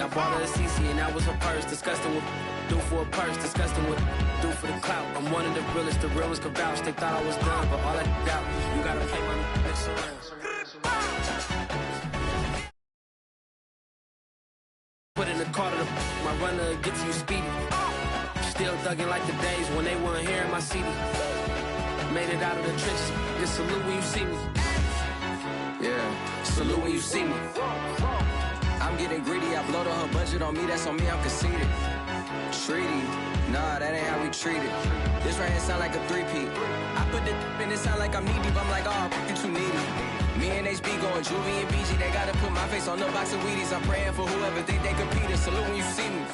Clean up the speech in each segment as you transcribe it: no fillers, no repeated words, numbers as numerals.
I bought her a CC and that was her purse. Disgusting with do for a purse. Disgusting with do for the clout. I'm one of the realest. The real ones could vouch. They thought I was done, but all I doubt. You gotta pay my next around. Put in the car to my runner gets you speedy. Still thugging like the days when they weren't here in my CD. Made it out of the trenches. Just salute when you see me. Yeah, salute when you see me. I'm getting greedy. I blowed her budget on me. That's on me. I'm conceited. Treaty. Nah, that ain't how we treat it. This right here sound like a three-peat. I put the in it sound like I'm knee-deep. I'm like, oh, you too needy. Me and HB going Juvie and BG. They gotta put my face on the box of Wheaties. I'm praying for whoever think they compete. Salute when you see me.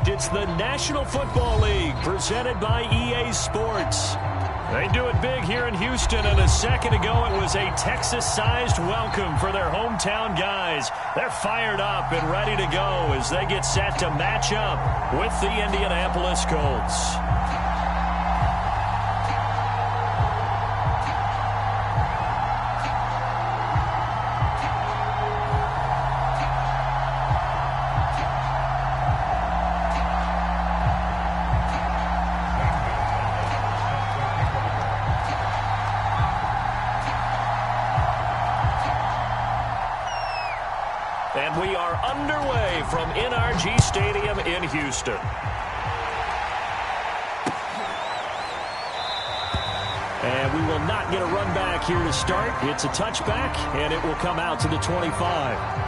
It's the National Football League presented by EA Sports. They do it big here in Houston, and a second ago it was a Texas-sized welcome for their hometown guys. They're fired up and ready to go as they get set to match up with the Indianapolis Colts. And we are underway from NRG Stadium in Houston. And we will not get a run back here to start. It's a touchback, and it will come out to the 25.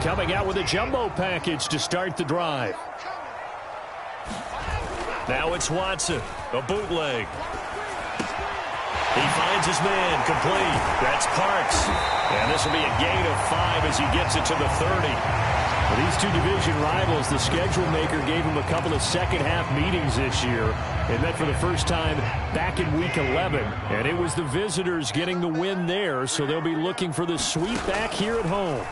Coming out with a jumbo package to start the drive. Now it's Watson, a bootleg. He finds his man, complete. That's Parks. And this will be a gain of 5 as he gets it to the 30. For these two division rivals, the schedule maker gave them a couple of second-half meetings this year. They met for the first time back in Week 11, and it was the visitors getting the win there, so they'll be looking for the sweep back here at home.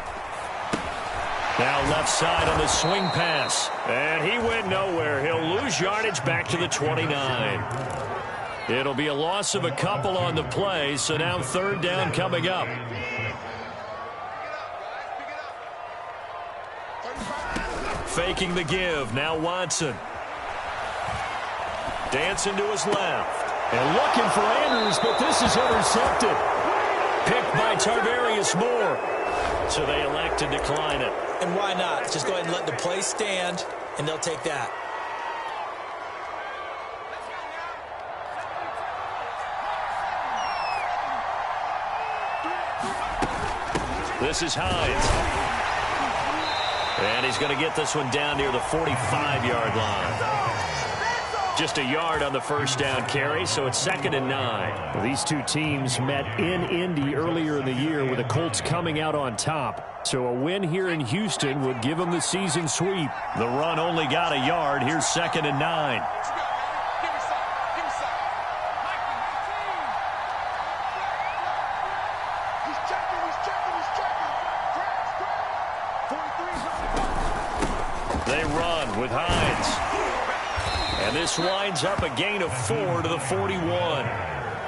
Now left side on the swing pass. And he went nowhere. He'll lose yardage back to the 29. It'll be a loss of a couple on the play, so now third down coming up. Faking the give. Now Watson. Dancing to his left. And looking for Andrews, but this is intercepted. Picked by Tarvarius Moore. So they elect to decline it. And why not? Just go ahead and let the play stand, and they'll take that. This is Hines. And he's going to get this one down near the 45-yard line. Just a yard on the first down carry, so it's 2nd and 9. Well, these two teams met in Indy earlier in the year with the Colts coming out on top. So a win here in Houston would give them the season sweep. The run only got a yard. Here's 2nd and 9. They run with Hines. And this winds up a gain of 4 to the 41.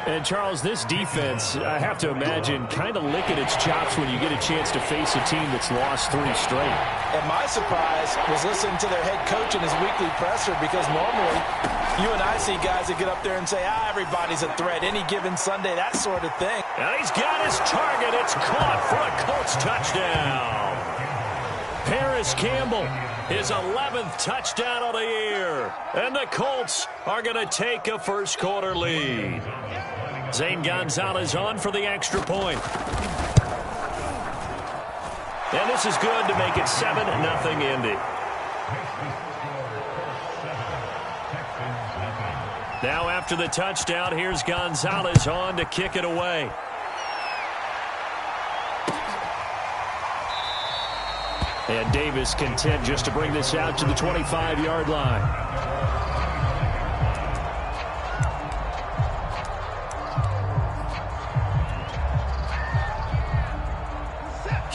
And, Charles, this defense, I have to imagine, kind of licking its chops when you get a chance to face a team that's lost 3 straight. And my surprise was listening to their head coach in his weekly presser, because normally you and I see guys that get up there and say, everybody's a threat any given Sunday, that sort of thing. And he's got his target. It's caught for a Colts touchdown. Paris Campbell, his 11th touchdown of the year. And the Colts are going to take a first-quarter lead. Zane Gonzalez on for the extra point. And this is good to make it 7-0 Indy. Now after the touchdown, here's Gonzalez on to kick it away. And Davis content just to bring this out to the 25-yard line.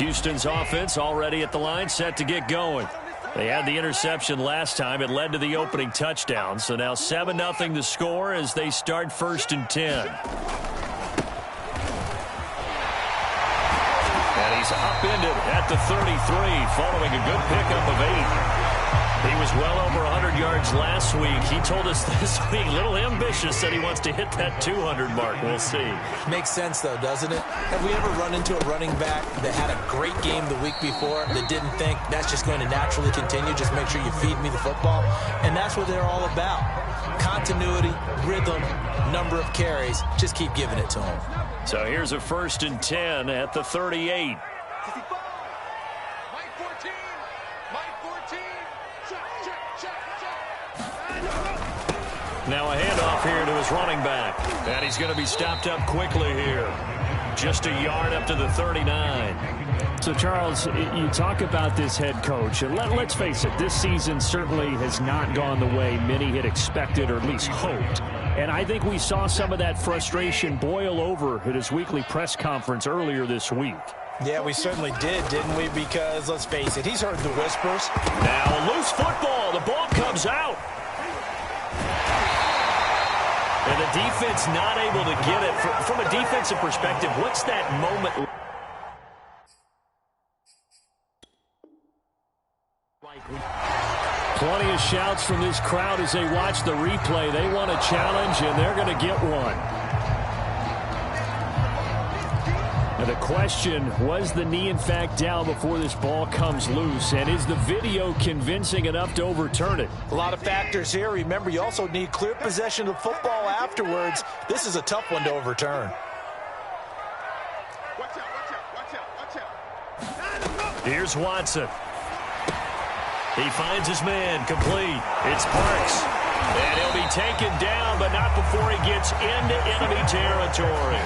Houston's offense already at the line, set to get going. They had the interception last time. It led to the opening touchdown. So now 7-0 the score as they start 1st and 10. And he's upended at the 33 following a good pickup of 8. He was well over 100 yards last week. He told us this week, a little ambitious, said he wants to hit that 200 mark. We'll see. Makes sense, though, doesn't it? Have we ever run into a running back that had a great game the week before that didn't think that's just going to naturally continue? Just make sure you feed me the football. And that's what they're all about. Continuity, rhythm, number of carries. Just keep giving it to him. So here's a 1st and 10 at the 38. Now a handoff here to his running back. And he's going to be stopped up quickly here. Just a yard up to the 39. So, Charles, you talk about this head coach, and let's face it, this season certainly has not gone the way many had expected or at least hoped. And I think we saw some of that frustration boil over at his weekly press conference earlier this week. Yeah, we certainly did, didn't we? Because, let's face it, he's heard the whispers. Now a loose football. The ball comes out. And the defense not able to get it. From a defensive perspective, what's that moment? Plenty of shouts from this crowd as they watch the replay. They want a challenge, and they're going to get one. And the question, was the knee in fact down before this ball comes loose? And is the video convincing enough to overturn it? A lot of factors here. Remember, you also need clear possession of football afterwards. This is a tough one to overturn. Here's Watson. He finds his man, complete. It's Parks. And he'll be taken down, but not before he gets into enemy territory.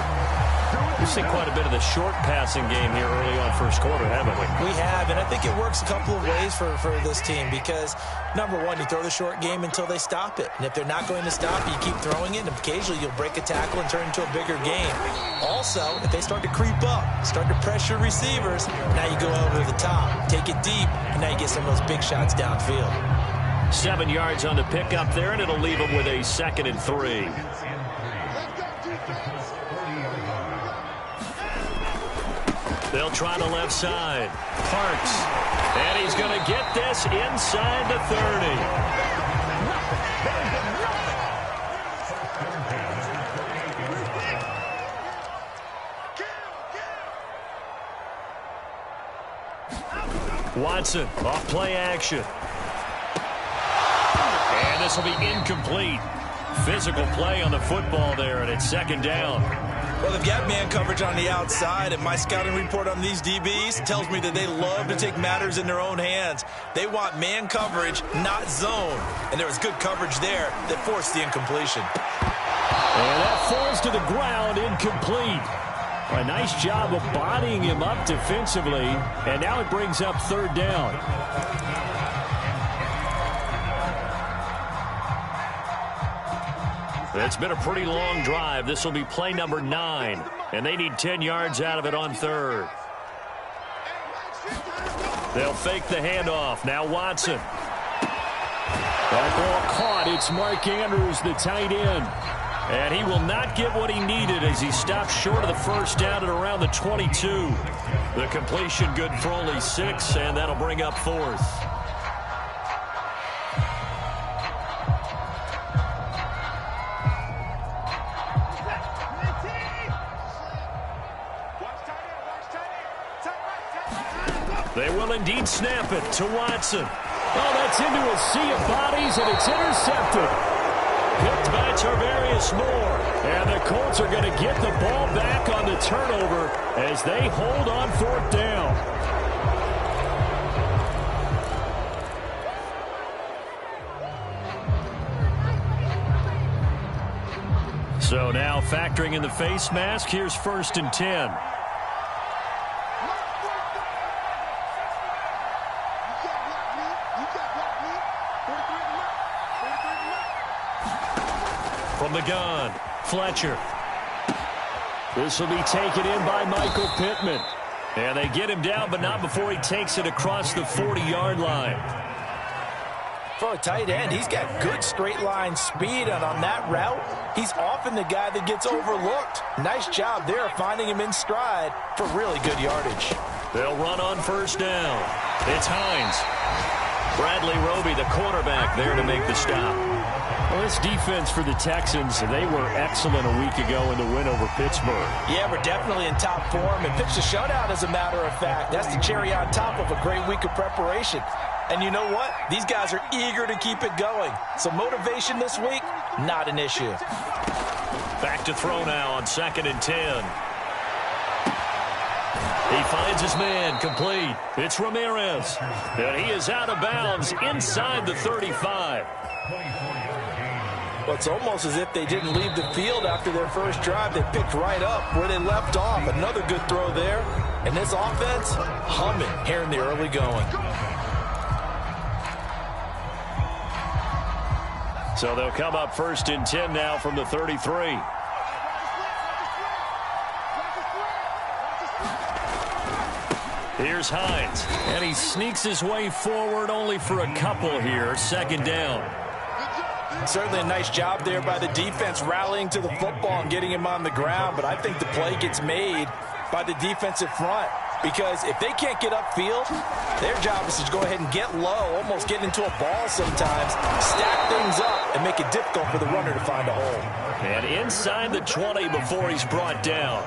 We've seen quite a bit of the short passing game here early on first quarter, haven't we? We have, and I think it works a couple of ways for this team because, number one, you throw the short game until they stop it. And if they're not going to stop, you keep throwing it, and occasionally you'll break a tackle and turn it into a bigger game. Also, if they start to creep up, start to pressure receivers, now you go over the top, take it deep, and now you get some of those big shots downfield. 7 yards on the pickup there, and it'll leave them with a 2nd and 3. They'll try the left side. Parks. And he's going to get this inside the 30. Watson off play action. And this will be incomplete. Physical play on the football there, and it's 2nd down. Well, they've got man coverage on the outside, and my scouting report on these DBs tells me that they love to take matters in their own hands. They want man coverage, not zone. And there was good coverage there that forced the incompletion. And that falls to the ground, incomplete. A nice job of bodying him up defensively, and now it brings up 3rd down. It's been a pretty long drive. This will be play number 9, and they need 10 yards out of it on 3rd. They'll fake the handoff. Now Watson. That ball caught. It's Mark Andrews, the tight end. And he will not get what he needed as he stopped short of the 1st down at around the 22. The completion good for only 6, and that'll bring up 4th. They will indeed snap it to Watson. Oh, that's into a sea of bodies, and it's intercepted. Picked by Tarvarius Moore. And the Colts are going to get the ball back on the turnover as they hold on 4th down. So now factoring in the face mask, here's 1st and 10. From the gun, Fletcher. This will be taken in by Michael Pittman. And they get him down, but not before he takes it across the 40-yard line. For a tight end, he's got good straight line speed, and on that route, he's often the guy that gets overlooked. Nice job there finding him in stride for really good yardage. They'll run on first down. It's Hines. Bradley Roby, the quarterback, there to make the stop. Well, this defense for the Texans, they were excellent a week ago in the win over Pittsburgh. Yeah, we're definitely in top form and pitched a shutout, as a matter of fact. That's the cherry on top of a great week of preparation. And you know what? These guys are eager to keep it going. So motivation this week, not an issue. Back to throw now on 2nd and 10. He finds his man, complete. It's Ramirez. And he is out of bounds inside the 35. Well, it's almost as if they didn't leave the field after their first drive. They picked right up where they left off. Another good throw there. And this offense, humming here in the early going. So they'll come up 1st and 10 now from the 33. Here's Hines. And he sneaks his way forward only for a couple here. 2nd down. Certainly a nice job there by the defense rallying to the football and getting him on the ground. But I think the play gets made by the defensive front. Because if they can't get upfield, their job is to go ahead and get low, almost get into a ball sometimes, stack things up, and make it difficult for the runner to find a hole. And inside the 20 before he's brought down.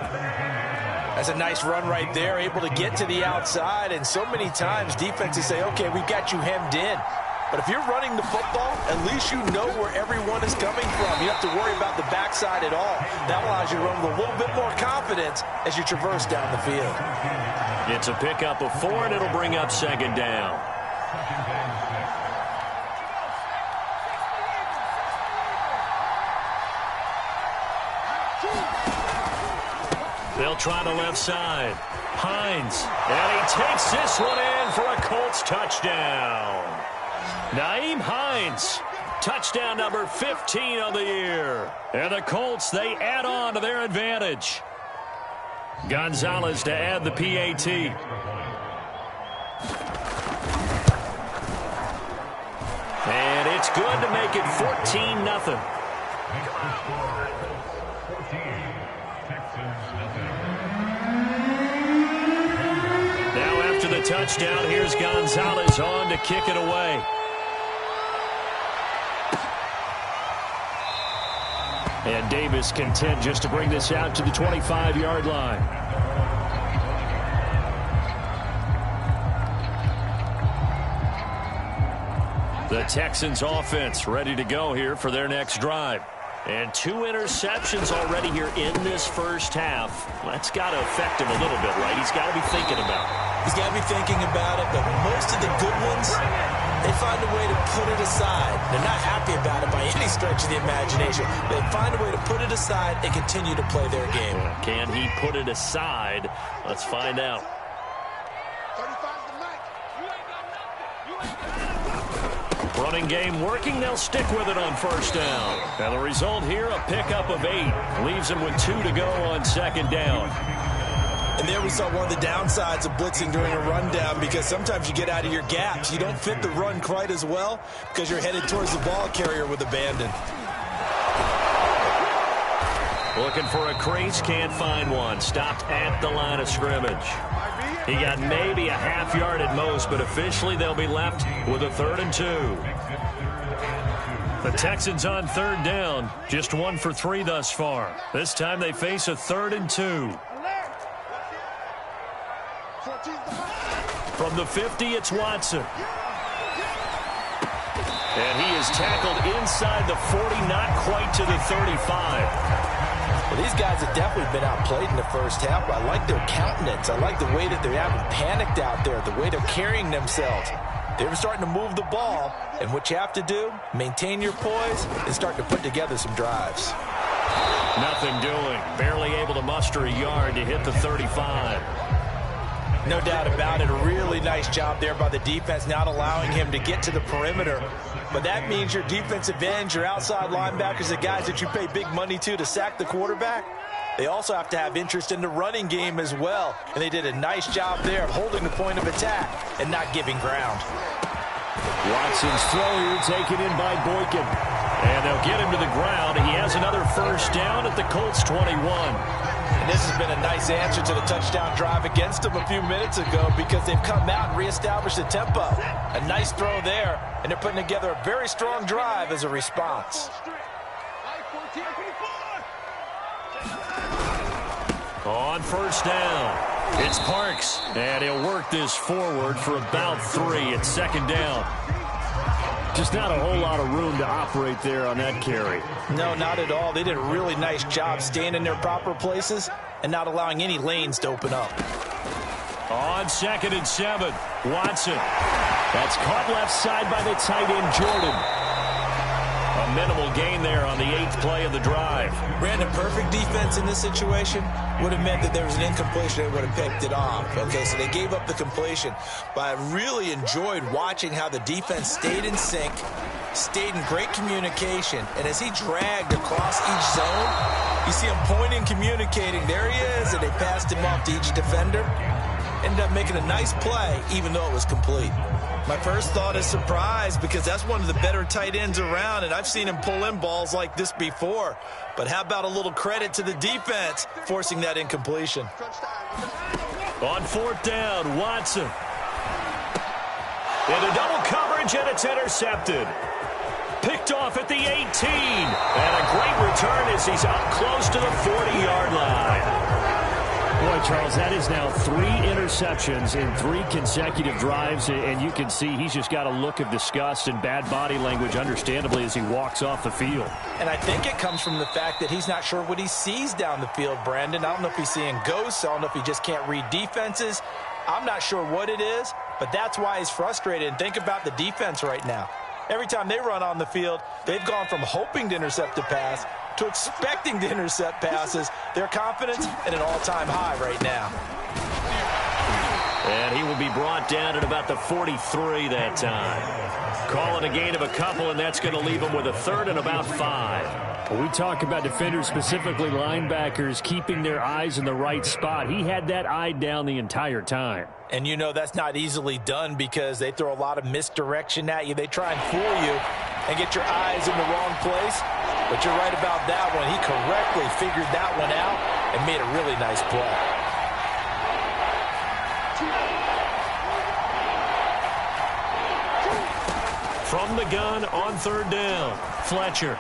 That's a nice run right there, able to get to the outside. And so many times defenses say, okay, we've got you hemmed in. But if you're running the football, at least you know where everyone is coming from. You don't have to worry about the backside at all. That allows you to run with a little bit more confidence as you traverse down the field. It's a pickup of 4, and it'll bring up 2nd down. They'll try the left side. Hines. And he takes this one in for a Colts touchdown. Nyheim Hines. Touchdown number 15 on the year. And the Colts, they add on to their advantage. Gonzalez to add the PAT. And it's good to make it 14-0. Now after the touchdown, here's Gonzalez on to kick it away. And Davis content just to bring this out to the 25-yard line. The Texans offense ready to go here for their next drive. And 2 interceptions already here in this first half. That's got to affect him a little bit, right? He's got to be thinking about it. He's got to be thinking about it, but most of the good ones, they find a way to put it aside. They're not happy about it by any stretch of the imagination. They find a way to put it aside and continue to play their game. Can he put it aside? Let's find out. Running game working. They'll stick with it on first down. And the result here, a pickup of 8. Leaves them with 2 to go on 2nd down. And there we saw one of the downsides of blitzing during a rundown, because sometimes you get out of your gaps. You don't fit the run quite as well because you're headed towards the ball carrier with abandon. Looking for a crease, can't find one. Stopped at the line of scrimmage. He got maybe a half yard at most, but officially they'll be left with a 3rd and 2. The Texans on 3rd down, just 1 for 3 thus far. This time they face a 3rd and 2. From the 50, it's Watson. And he is tackled inside the 40, not quite to the 35. Well, these guys have definitely been outplayed in the first half. I like their countenance. I like the way that they haven't panicked out there, the way they're carrying themselves. They're starting to move the ball, and what you have to do, maintain your poise and start to put together some drives. Nothing doing. Barely able to muster a yard to hit the 35. No doubt about it. A really nice job there by the defense, not allowing him to get to the perimeter. But that means your defensive ends, your outside linebackers, the guys that you pay big money to sack the quarterback, they also have to have interest in the running game as well. And they did a nice job there of holding the point of attack and not giving ground. Watson's throw here taken in by Boykin. And they'll get him to the ground. He has another first down at the Colts 21. And this has been a nice answer to the touchdown drive against them a few minutes ago because they've come out and reestablished the tempo. A nice throw there, and they're putting together a very strong drive as a response. On first down, it's Parks. And he'll work this forward for about 3 at second down. Just not a whole lot of room to operate there on that carry. No, not at all. They did a really nice job staying in their proper places and not allowing any lanes to open up. On 2nd and 7, Watson. That's caught left side by the tight end, Jordan. A minimal gain there on the 8th play of the drive. Brandon, perfect defense in this situation would have meant that there was an incompletion. They would have picked it off. Okay, so they gave up the completion. But I really enjoyed watching how the defense stayed in sync, stayed in great communication. And as he dragged across each zone, you see him pointing, communicating. There he is, and they passed him off to each defender. Ended up making a nice play, even though it was complete. My first thought is surprise because that's one of the better tight ends around, and I've seen him pull in balls like this before. But how about a little credit to the defense forcing that incompletion? On 4th down, Watson. Into double coverage, and it's intercepted. Picked off at the 18. And a great return as he's up close to the 40-yard line. Boy, Charles, that is now 3 interceptions in 3 consecutive drives, and you can see he's just got a look of disgust and bad body language, understandably, as he walks off the field. And I think it comes from the fact that he's not sure what he sees down the field, Brandon. I don't know if he's seeing ghosts. I don't know if he just can't read defenses. I'm not sure what it is, but that's why he's frustrated. And think about the defense right now. Every time they run on the field, they've gone from hoping to intercept a pass to expecting to intercept passes. Their confidence at an all-time high right now. And he will be brought down at about the 43 that time. Call it a gain of a couple, and that's going to leave him with a 3rd and about 5. When we talk about defenders, specifically linebackers, keeping their eyes in the right spot, he had that eye down the entire time. And you know that's not easily done because they throw a lot of misdirection at you. They try and fool you and get your eyes in the wrong place. But you're right about that one. He correctly figured that one out and made a really nice play. From the gun on 3rd down, Fletcher.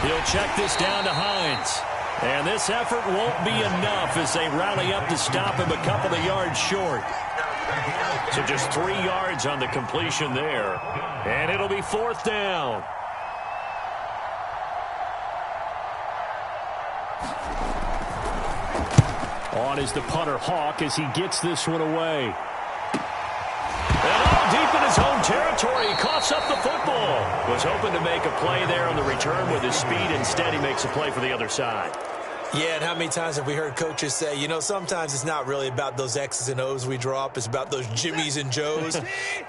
He'll check this down to Hines. And this effort won't be enough as they rally up to stop him a couple of yards short. So just 3 yards on the completion there. And it'll be 4th down. On is the punter, Hawk, as he gets this one away. And all deep in his own territory, he coughs up the football. Was hoping to make a play there on the return with his speed. Instead, he makes a play for the other side. Yeah, and how many times have we heard coaches say, you know, sometimes it's not really about those X's and O's we draw up. It's about those Jimmies and Joes.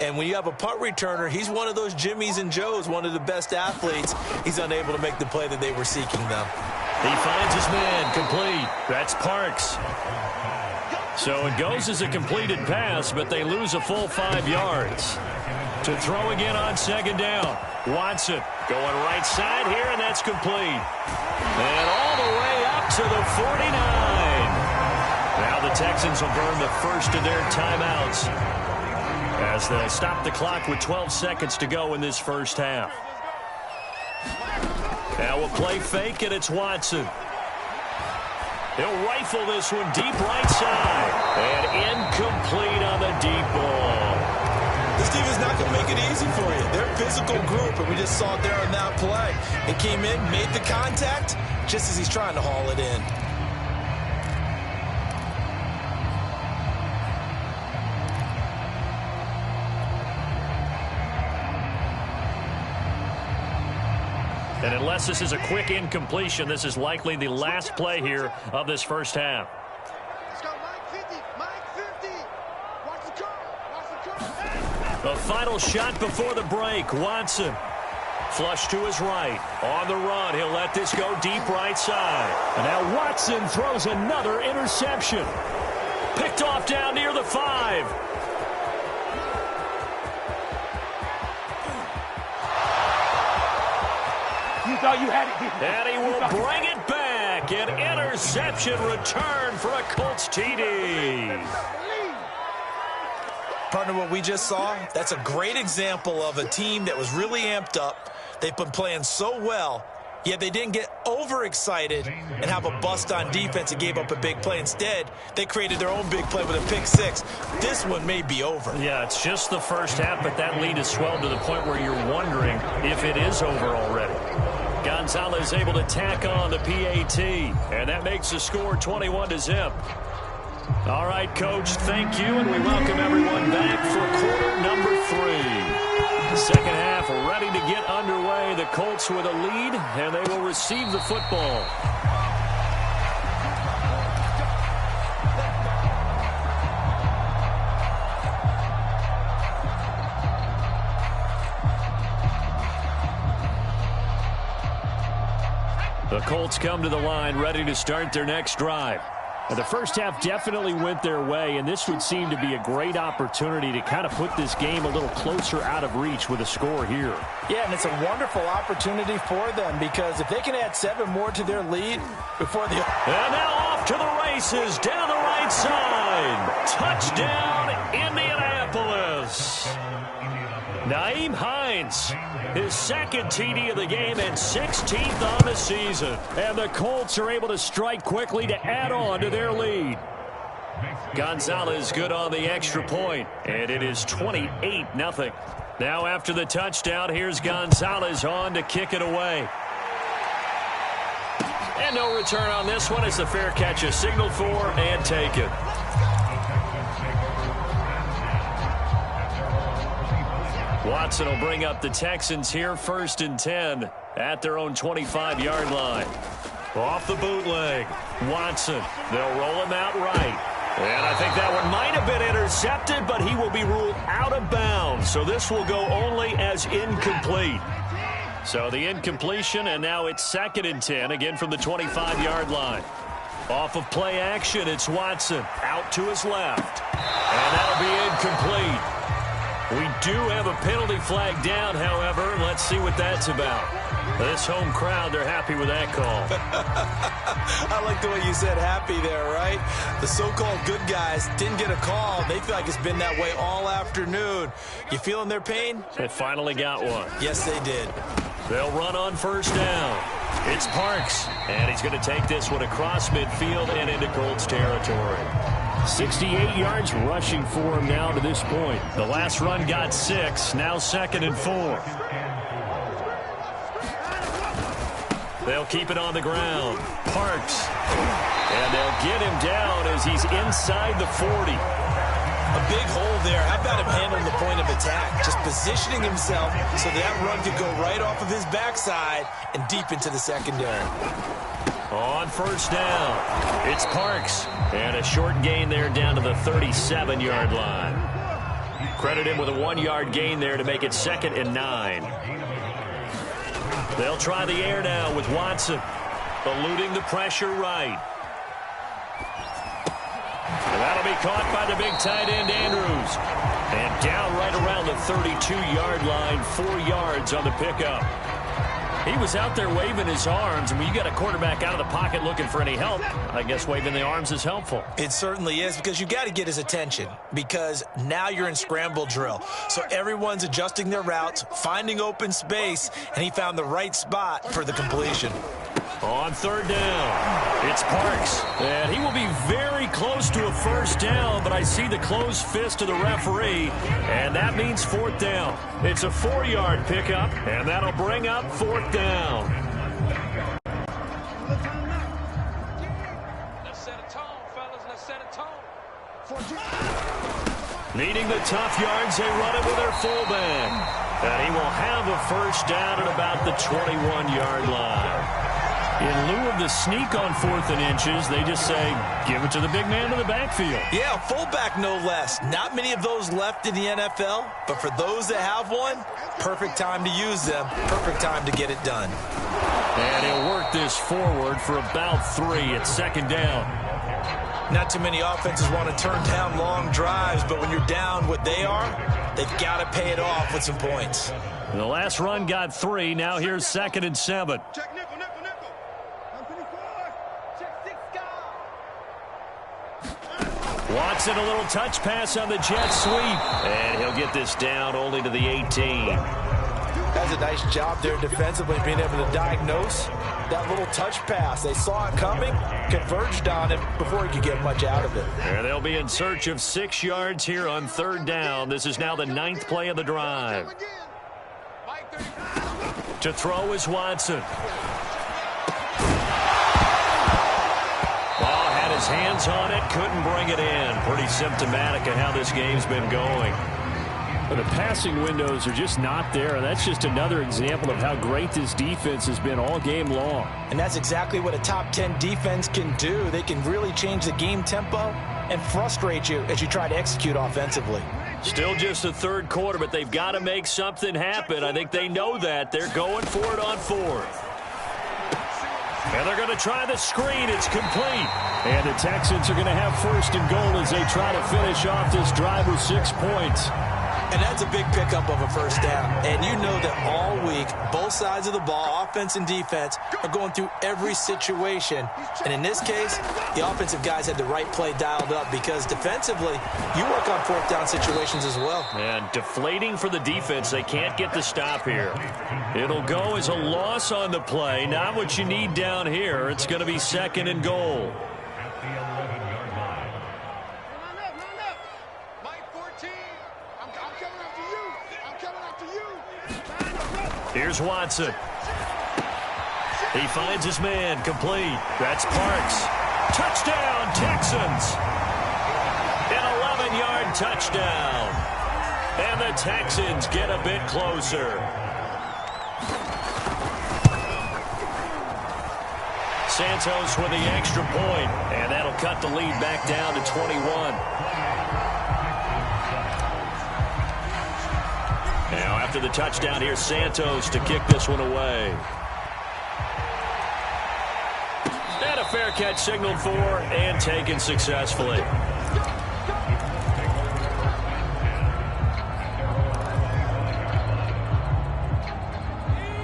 And when you have a punt returner, he's one of those Jimmies and Joes, one of the best athletes. He's unable to make the play that they were seeking, though. He finds his man, complete. That's Parks. So it goes as a completed pass, but they lose a full 5 yards. To throw again on 2nd down, Watson going right side here, and that's complete. And all the way up to the 49. Now the Texans will burn the first of their timeouts as they'll stop the clock with 12 seconds to go in this first half. Now we'll play fake, and it's Watson. He'll rifle this one deep right side. And incomplete on the deep ball. This team is not going to make it easy for you. They're a physical group, and we just saw it there on that play. It came in, made the contact, just as he's trying to haul it in. And unless this is a quick incompletion, this is likely the last play here of this first half. Let's go, Mike 50, Mike 50. Watch the car, watch the car. The final shot before the break, Watson. Flush to his right. On the run, he'll let this go deep right side. And now Watson throws another interception. Picked off down near the 5. You thought you had it. And he will bring it back. An interception return for a Colts TD. Partner, what we just saw, that's a great example of a team that was really amped up. They've been playing so well, yet they didn't get overexcited and have a bust on defense and gave up a big play. Instead, they created their own big play with a pick 6. This one may be over. Yeah, it's just the first half, but that lead has swelled to the point where you're wondering if it is over already. Gonzalez able to tack on the PAT, and that makes the score 21-0. All right, Coach, thank you, and we welcome everyone back for quarter number 3. Second half ready to get underway. The Colts with a lead, and they will receive the football. The Colts come to the line ready to start their next drive. The first half definitely went their way, and this would seem to be a great opportunity to kind of put this game a little closer out of reach with a score here. Yeah, and it's a wonderful opportunity for them because if they can add 7 more to their lead before the... And now off to the races down the right side. Touchdown, Indianapolis. Nyheim Hines, his second TD of the game and 16th on the season. And the Colts are able to strike quickly to add on to their lead. Gonzalez good on the extra point, and it is 28-0. Now after the touchdown, here's Gonzalez on to kick it away. And no return on this one. It's a fair catch, a signal for and taken. Watson will bring up the Texans here 1st and 10 at their own 25-yard line. Off the bootleg, Watson. They'll roll him out right. And I think that one might have been intercepted, but he will be ruled out of bounds. So this will go only as incomplete. So the incompletion, and now it's 2nd and 10, again from the 25-yard line. Off of play action, it's Watson out to his left. And that'll be incomplete. We do have a penalty flag down, however. Let's see what that's about. This home crowd, they're happy with that call. I like the way you said happy there, right? The so-called good guys didn't get a call. They feel like it's been that way all afternoon. You feeling their pain? They finally got one. Yes, they did. They'll run on 1st down. It's Parks, and he's going to take this one across midfield and into Colts territory. 68 yards rushing for him now to this point. The last run got 6, now 2nd and 4. They'll keep it on the ground. Parks. And they'll get him down as he's inside the 40. A big hole there. How about him handling the point of attack? Just positioning himself so that run could go right off of his backside and deep into the secondary. On 1st down, it's Parks. And a short gain there down to the 37-yard line. Credit him with a 1-yard gain there to make it 2nd and 9. They'll try the air now with Watson. Eluding the pressure right. And that'll be caught by the big tight end, Andrews. And down right around the 32-yard line, 4 yards on the pickup. He was out there waving his arms, and when you got a quarterback out of the pocket looking for any help, I guess waving the arms is helpful. It certainly is, because you got to get his attention, because now you're in scramble drill. So everyone's adjusting their routes, finding open space, and he found the right spot for the completion. On 3rd down, it's Parks. And he will be very close to a 1st down, but I see the closed fist of the referee, and that means 4th down. It's a 4-yard pickup, and that'll bring up 4th down. Let's set a tone, fellas. Let's set a tone. Needing the tough yards, they run it with their fullback. And he will have a 1st down at about the 21-yard line. In lieu of the sneak on 4th and inches, they just say, give it to the big man in the backfield. Yeah, fullback no less. Not many of those left in the NFL, but for those that have one, perfect time to use them, perfect time to get it done. And he'll work this forward for about 3 at 2nd down. Not too many offenses want to turn down long drives, but when you're down what they are, they've got to pay it off with some points. The last run got 3. Now here's 2nd and 7. Check nickel, nickel, nickel. 154. Check 6 guard. Watson, a little touch pass on the jet sweep. And he'll get this down only to the 18. That's a nice job there defensively, being able to diagnose that little touch pass. They saw it coming, converged on him before he could get much out of it. And they'll be in search of 6 yards here on 3rd down. This is now the 9th play of the drive. To throw is Watson. Ball had his hands on it, couldn't bring it in. Pretty symptomatic of how this game's been going. But the passing windows are just not there. That's just another example of how great this defense has been all game long. And that's exactly what a top 10 defense can do. They can really change the game tempo and frustrate you as you try to execute offensively. Still just the 3rd quarter, but they've got to make something happen. I think they know that. They're going for it on 4th. And they're going to try the screen. It's complete. And the Texans are going to have 1st and goal as they try to finish off this drive with 6 points. And that's a big pickup of a 1st down. And you know that all week, both sides of the ball, offense and defense, are going through every situation. And in this case, the offensive guys had the right play dialed up because defensively, you work on 4th down situations as well. And deflating for the defense. They can't get the stop here. It'll go as a loss on the play. Not what you need down here. It's going to be 2nd and goal. Here's Watson. He finds his man, complete. That's Parks. Touchdown, Texans. An 11-yard touchdown. And the Texans get a bit closer. Santos with the extra point, and that'll cut the lead back down to 21. Now, after the touchdown, here's Santos to kick this one away. And a fair catch signaled for and taken successfully.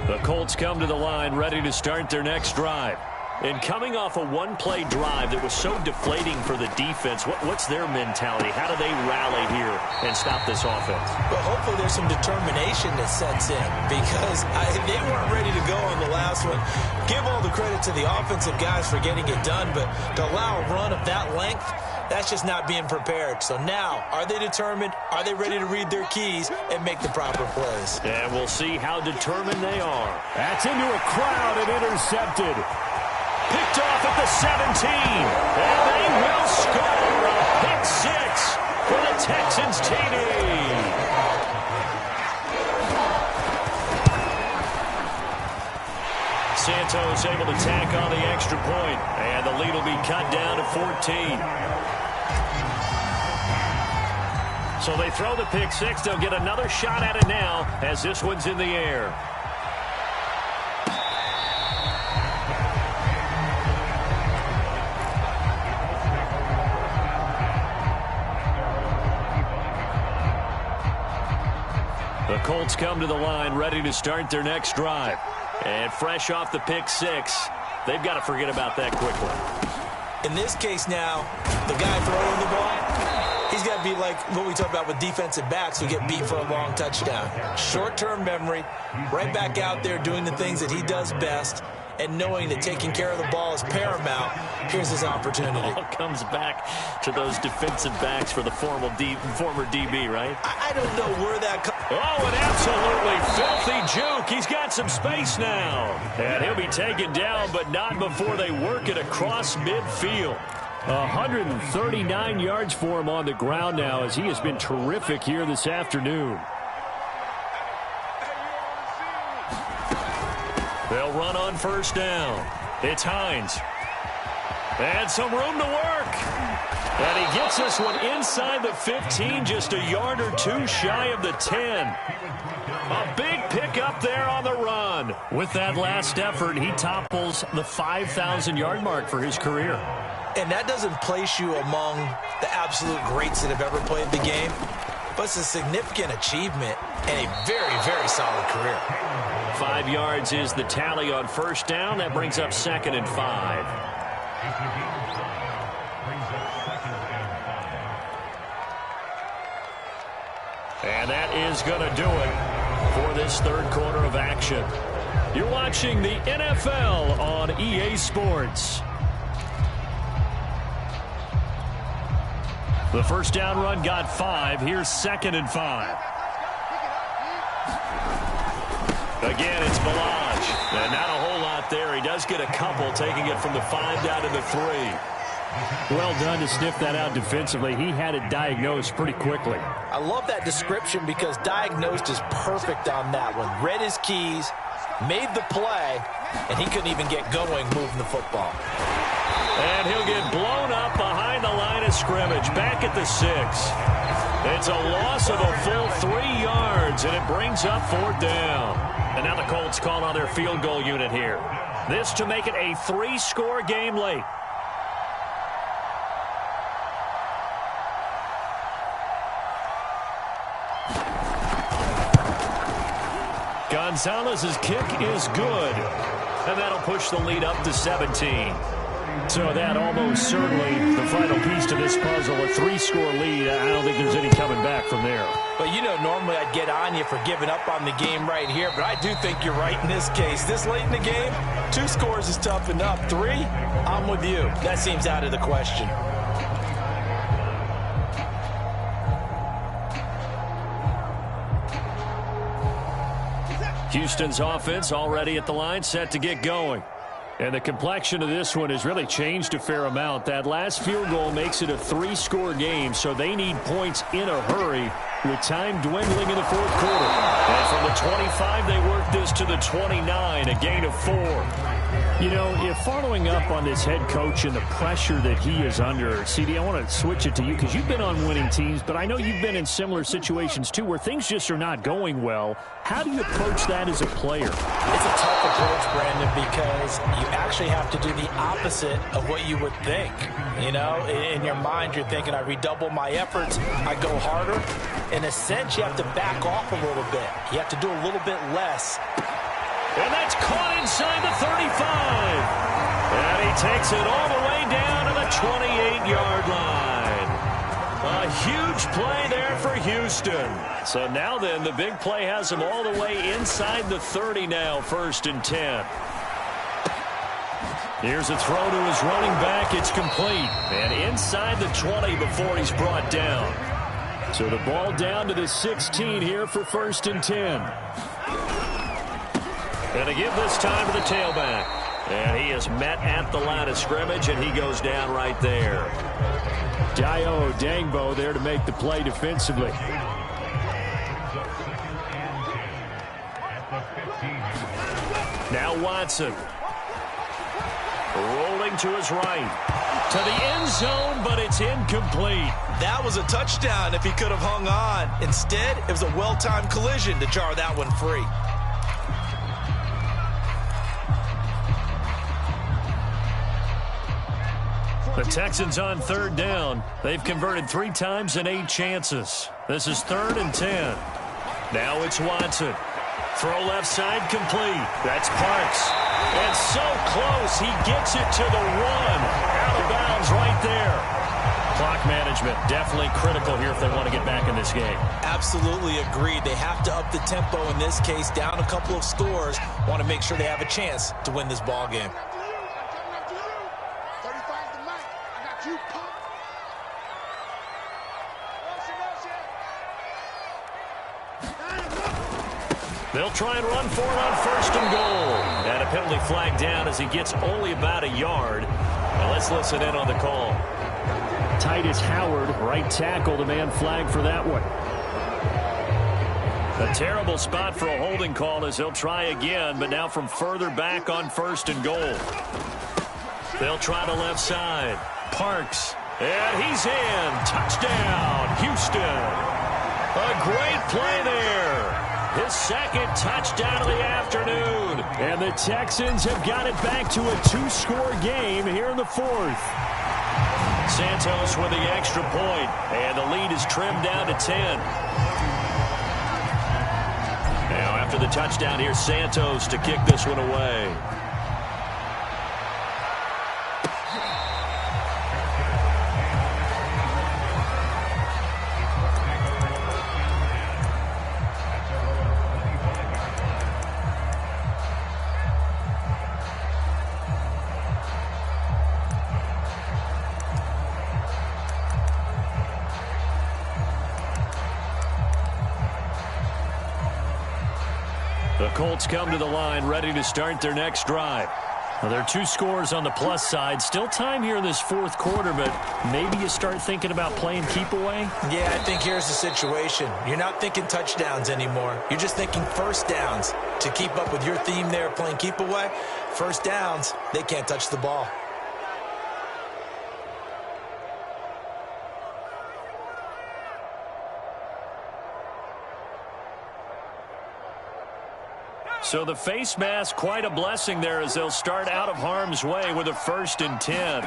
The Colts come to the line ready to start their next drive. And coming off a one-play drive that was so deflating for the defense, what's their mentality? How do they rally here and stop this offense? Well, hopefully there's some determination that sets in because they weren't ready to go on the last one. Give all the credit to the offensive guys for getting it done, but to allow a run of that length, that's just not being prepared. So now, are they determined? Are they ready to read their keys and make the proper plays? And we'll see how determined they are. That's into a crowd and intercepted. Picked off at the 17. And they will score a pick six for the Texans TD. Santos able to tack on the extra point. And the lead will be cut down to 14. So they throw the pick six. They'll get another shot at it now as this one's in the air. The Colts come to the line ready to start their next drive. And fresh off the pick six, they've got to forget about that quickly. In this case now, the guy throwing the ball, he's got to be like what we talk about with defensive backs who get beat for a long touchdown. Short-term memory, right back out there doing the things that he does best, and knowing that taking care of the ball is paramount. Here's his opportunity. It all comes back to those defensive backs for the former DB, right? I don't know where that comes. Oh, an absolutely filthy juke. He's got some space now. And he'll be taken down, but not before they work it across midfield. 139 yards for him on the ground now as he has been terrific here this afternoon. They'll run on first down. It's Hines. And some room to work. And he gets this one inside the 15, just a yard or two shy of the 10. A big pickup there on the run. With that last effort, he topples the 5,000-yard mark for his career. And that doesn't place you among the absolute greats that have ever played the game, but it's a significant achievement and a very, very solid career. 5 yards is the tally on first down. That brings up 2nd and 5. And that is going to do it for this third quarter of action. You're watching the NFL on EA Sports. The first down run got 5. Here's 2nd and 5. Again, it's Balaj. And not a whole lot there. He does get a couple, taking it from the 5 down to the 3. Well done to sniff that out defensively. He had it diagnosed pretty quickly. I love that description because diagnosed is perfect on that one. Read his keys, made the play, and he couldn't even get going moving the football. And he'll get blown up behind the line of scrimmage, back at the 6. It's a loss of a full 3 yards, and it brings up 4th down. And now the Colts call on their field goal unit here. This to make it a 3-score game late. Gonzalez's kick is good. And that'll push the lead up to 17. So that almost certainly the final piece to this puzzle, a 3-score lead. I don't think there's any coming back from there. But, you know, normally I'd get on you for giving up on the game right here, but I do think you're right in this case. This late in the game, 2 scores is tough enough. 3, I'm with you. That seems out of the question. Houston's offense already at the line, set to get going. And the complexion of this one has really changed a fair amount. That last field goal makes it a 3-score game, so they need points in a hurry with time dwindling in the 4th quarter. And from the 25, they work this to the 29, a gain of 4. You know, if following up on this head coach and the pressure that he is under, CD, I want to switch it to you because you've been on winning teams, but I know you've been in similar situations too where things just are not going well. How do you approach that as a player? It's a tough approach, Brandon, because you actually have to do the opposite of what you would think. You know, in your mind, you're thinking, I redouble my efforts, I go harder. In a sense, you have to back off a little bit. You have to do a little bit less. And that's caught inside the 35. And he takes it all the way down to the 28-yard line. A huge play there for Houston. So now then, the big play has him all the way inside the 30 now, 1st and 10. Here's a throw to his running back. It's complete. And inside the 20 before he's brought down. So the ball down to the 16 here for 1st and 10. And to give this time to the tailback. And he is met at the line of scrimmage, and he goes down right there. Dio Dangbo there to make the play defensively. Now Watson. Rolling to his right. To the end zone, but it's incomplete. That was a touchdown if he could have hung on. Instead, it was a well-timed collision to jar that one free. The Texans on 3rd down. They've converted 3 times in 8 chances. This is 3rd and 10. Now it's Watson. Throw left side complete. That's Parks. And so close, he gets it to the 1. Out of bounds right there. Clock management definitely critical here if they want to get back in this game. Absolutely agreed. They have to up the tempo in this case, down a couple of scores. Want to make sure they have a chance to win this ball game. They'll try and run for it on 1st and goal. And a penalty flag down as he gets only about a yard. Now let's listen in on the call. Titus Howard, right tackle, the man flagged for that one. A terrible spot for a holding call as he'll try again, but now from further back on 1st and goal. They'll try the left side. Parks. And he's in. Touchdown, Houston. A great play there. His 2nd touchdown of the afternoon. And the Texans have got it back to a 2-score game here in the 4th. Santos with the extra point, and the lead is trimmed down to 10. Now after the touchdown, here's Santos to kick this one away. The Colts come to the line, ready to start their next drive. Well, there are 2 scores on the plus side. Still time here in this 4th quarter, but maybe you start thinking about playing keep away? Yeah, I think here's the situation. You're not thinking touchdowns anymore. You're just thinking first downs. To keep up with your theme there, playing keep away, first downs, they can't touch the ball. So the face mask, quite a blessing there as they'll start out of harm's way with a 1st and 10.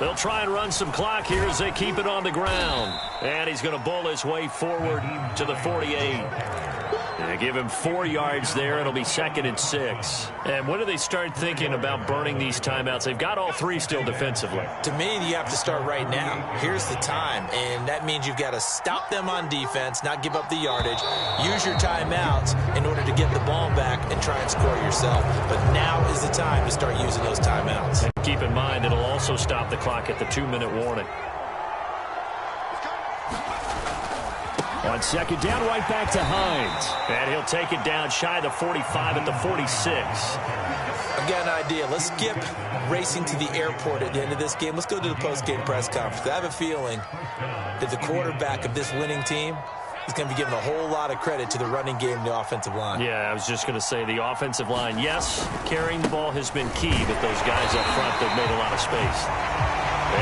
They'll try and run some clock here as they keep it on the ground. And he's going to bull his way forward to the 48. They give him 4 yards there. It'll be 2nd and 6. And when do they start thinking about burning these timeouts? They've got all 3 still defensively. To me, you have to start right now. Here's the time, and that means you've got to stop them on defense, not give up the yardage, use your timeouts in order to get the ball back and try and score yourself. But now is the time to start using those timeouts. And keep in mind, it'll also stop the clock at the 2-minute warning. On 2nd down, right back to Hines. And he'll take it down shy of the 45 at the 46. I've got an idea. Let's skip racing to the airport at the end of this game. Let's go to the post-game press conference. I have a feeling that the quarterback of this winning team is going to be giving a whole lot of credit to the running game and the offensive line. Yeah, I was just going to say the offensive line, yes, carrying the ball has been key, but those guys up front, they've made a lot of space.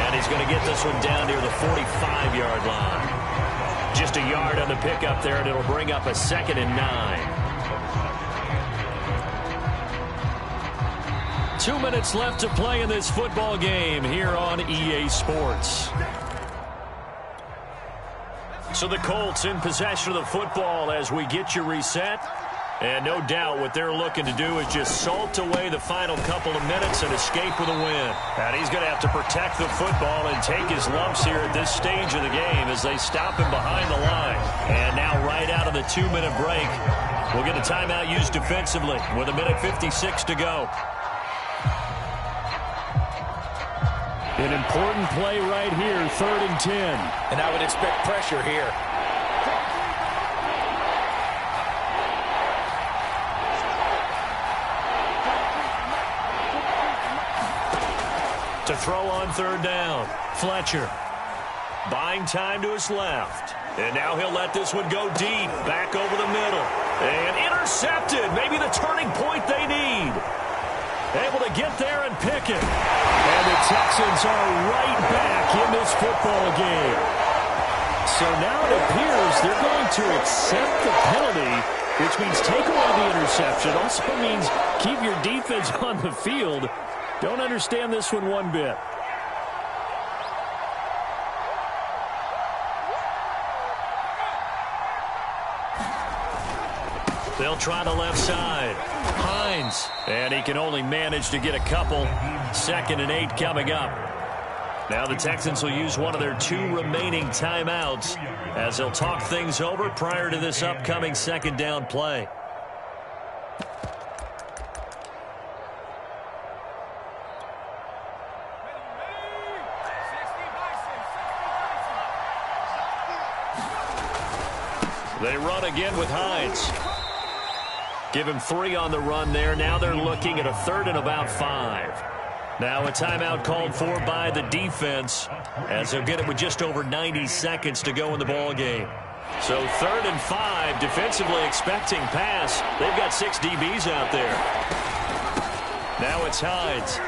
And he's going to get this one down near the 45-yard line. Just a yard on the pickup there, and it'll bring up a 2nd and 9. 2 minutes left to play in this football game here on EA Sports. So the Colts in possession of the football as we get you reset. And no doubt what they're looking to do is just salt away the final couple of minutes and escape with a win. And he's going to have to protect the football and take his lumps here at this stage of the game as they stop him behind the line. And now right out of the 2-minute break, we'll get a timeout used defensively with 1:56 to go. An important play right here, 3rd and 10. And I would expect pressure here. To throw on 3rd down, Fletcher. Buying time to his left. And now he'll let this one go deep, back over the middle. And intercepted, maybe the turning point they need. Able to get there and pick it. And the Texans are right back in this football game. So now it appears they're going to accept the penalty, which means take away the interception. Also means keep your defense on the field. Don't understand this one bit. They'll try the left side. Hines. And he can only manage to get a couple. 2nd and 8 coming up. Now the Texans will use one of their 2 remaining timeouts as they'll talk things over prior to this upcoming 2nd down play. They run again with Hines. Give him 3 on the run there. Now they're looking at a 3rd and about 5. Now a timeout called for by the defense as they'll get it with just over 90 seconds to go in the ball game. So 3rd and 5, defensively expecting pass. They've got 6 DBs out there. Now it's Hines.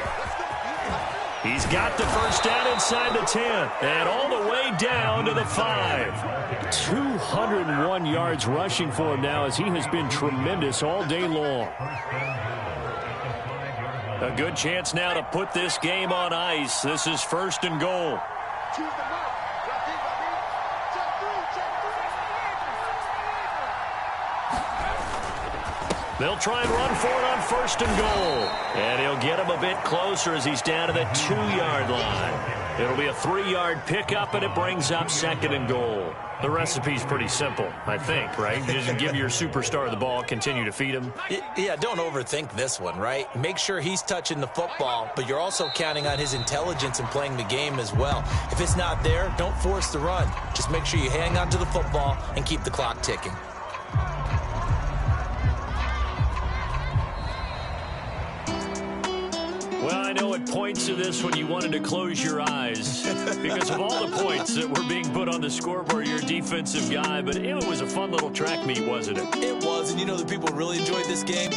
He's got the first down inside the 10 and all the way down to the 5. 201 yards rushing for him now as he has been tremendous all day long. A good chance now to put this game on ice. This is 1st and goal. They'll try and run for it on 1st and goal. And he'll get him a bit closer as he's down to the 2-yard line. It'll be a 3-yard pickup, and it brings up 2nd and goal. The recipe's pretty simple, I think, right? You just give your superstar the ball, continue to feed him. Yeah, don't overthink this one, right? Make sure he's touching the football, but you're also counting on his intelligence in playing the game as well. If it's not there, don't force the run. Just make sure you hang on to the football and keep the clock ticking. Well, I know it points to this when you wanted to close your eyes because of all the points that were being put on the scoreboard. You're a defensive guy, but it was a fun little track meet, wasn't it? It was, and you know the people really enjoyed this game?